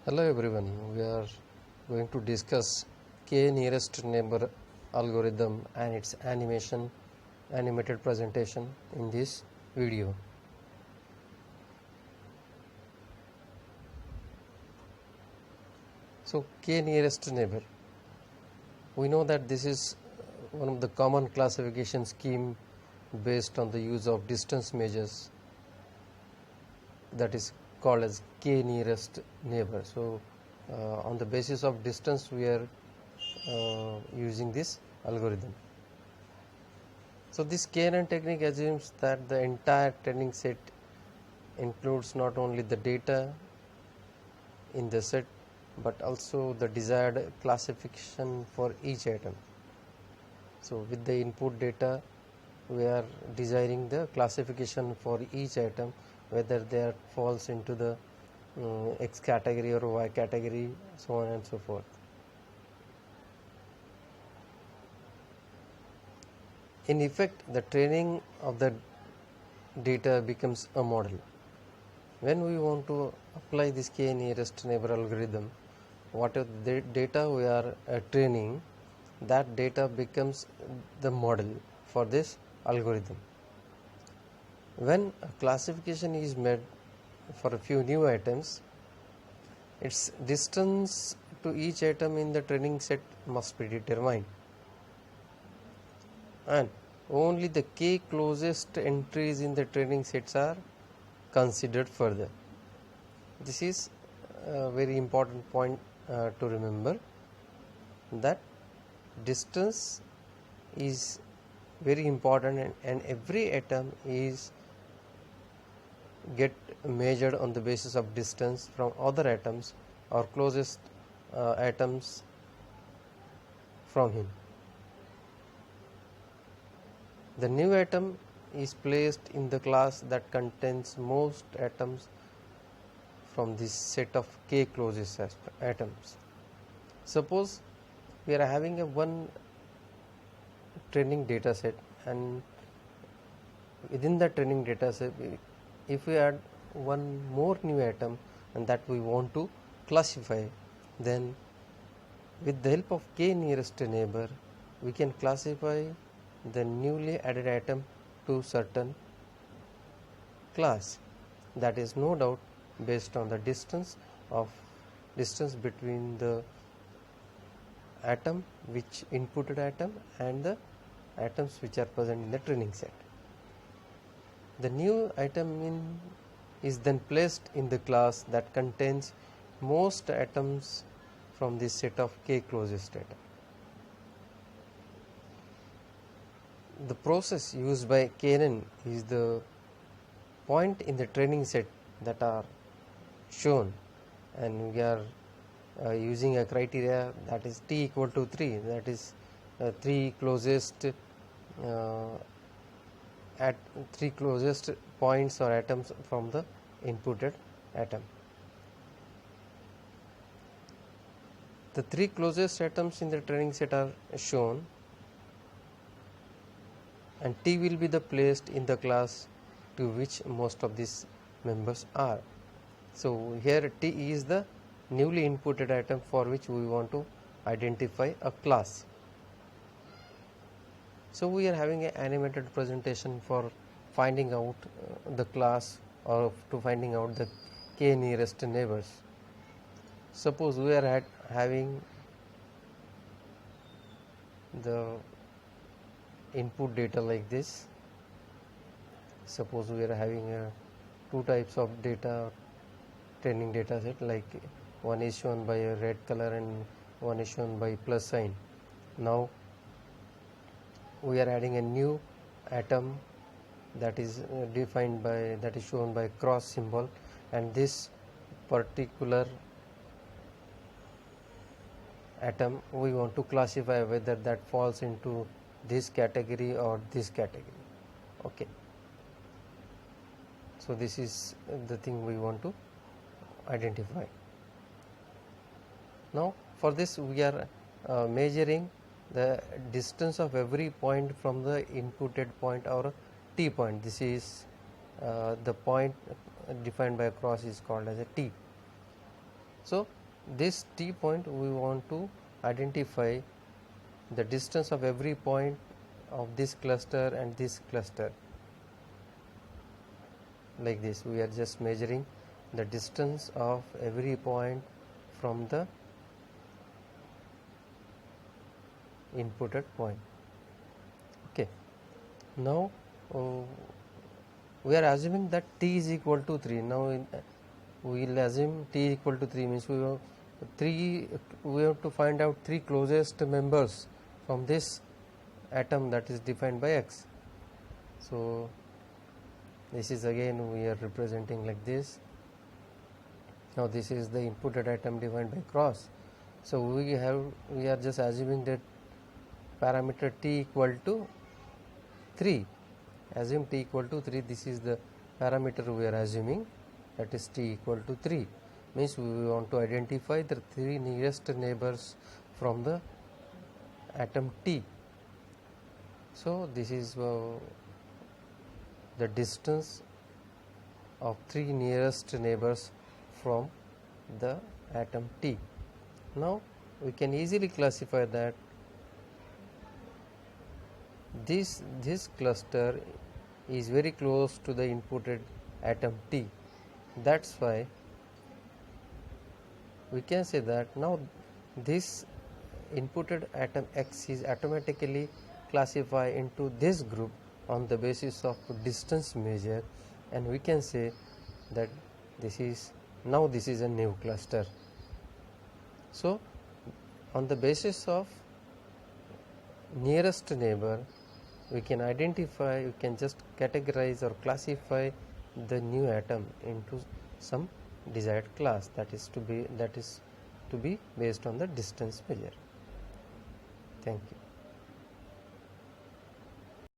Hello everyone, we are going to discuss K nearest neighbor algorithm and its animated presentation in this video. So K nearest neighbor, we know that this is one of the common classification scheme based on the use of distance measures, that is called as K nearest neighbor. So on the basis of distance we are using this algorithm. So this KNN technique assumes that the entire training set includes not only the data in the set but also the desired classification for each item. So with the input data we are desiring the classification for each item, whether they falls into the X category or Y category, so on and so forth. In effect, the training of the data becomes a model. When we want to apply this K nearest neighbor algorithm, whatever the data we are training, that data becomes the model for this algorithm. When a classification is made for a few new items, its distance to each item in the training set must be determined, and only the K closest entries in the training sets are considered further. This is a very important point to remember, that distance is very important, and every atom is get measured on the basis of distance from other atoms or closest atoms from him. The new atom is placed in the class that contains most atoms from this set of K closest atoms. Suppose we are having a one training data set, and within the training data set, if we add one more new atom and that we want to classify, then with the help of K nearest neighbor we can classify the newly added atom to certain class. That is no doubt based on the distance between the atom, which inputted atom, and the atoms which are present in the training set. The new item is then placed in the class that contains most atoms from this set of K closest atom. The process used by KNN is the point in the training set that are shown, and we are using a criteria that is T equal to 3, that is 3 closest at 3 closest points or atoms from the inputted atom. The 3 closest atoms in the training set are shown, and T will be the placed in the class to which most of these members are. So here T is the newly inputted atom for which we want to identify a class. So we are having an animated presentation for finding out the class, or to finding out the K nearest neighbors. Suppose we are having the input data like this. Suppose we are having two types of data, training data set, like one is shown by a red color and one is shown by plus sign. Now we are adding a new atom that is defined by, that is shown by cross symbol, and this particular atom we want to classify whether that falls into this category or this category. Okay, so this is the thing we want to identify. Now for this we are measuring the distance of every point from the inputted point or T point. This is the point defined by a cross is called as a T. So this T point we want to identify the distance of every point of this cluster and this cluster. Like this, we are just measuring the distance of every point from the inputted point. Okay, now we are assuming that T is equal to 3. Now we will assume T equal to 3 means we have to find out 3 closest members from this atom that is defined by X. So this is again we are representing like this. Now this is the inputted atom defined by cross. So we are just assuming that parameter T equal to 3. Assume T equal to 3. This is the parameter we are assuming, that is T equal to 3. Means we want to identify the 3 nearest neighbors from the atom T. So this is the distance of 3 nearest neighbors from the atom T. Now we can easily classify that this cluster is very close to the inputted atom T. That's why we can say that now this inputted atom X is automatically classified into this group on the basis of distance measure, and we can say that this is a new cluster. So on the basis of nearest neighbor, we can just categorize or classify the new atom into some desired class, that is to be based on the distance measure. Thank you.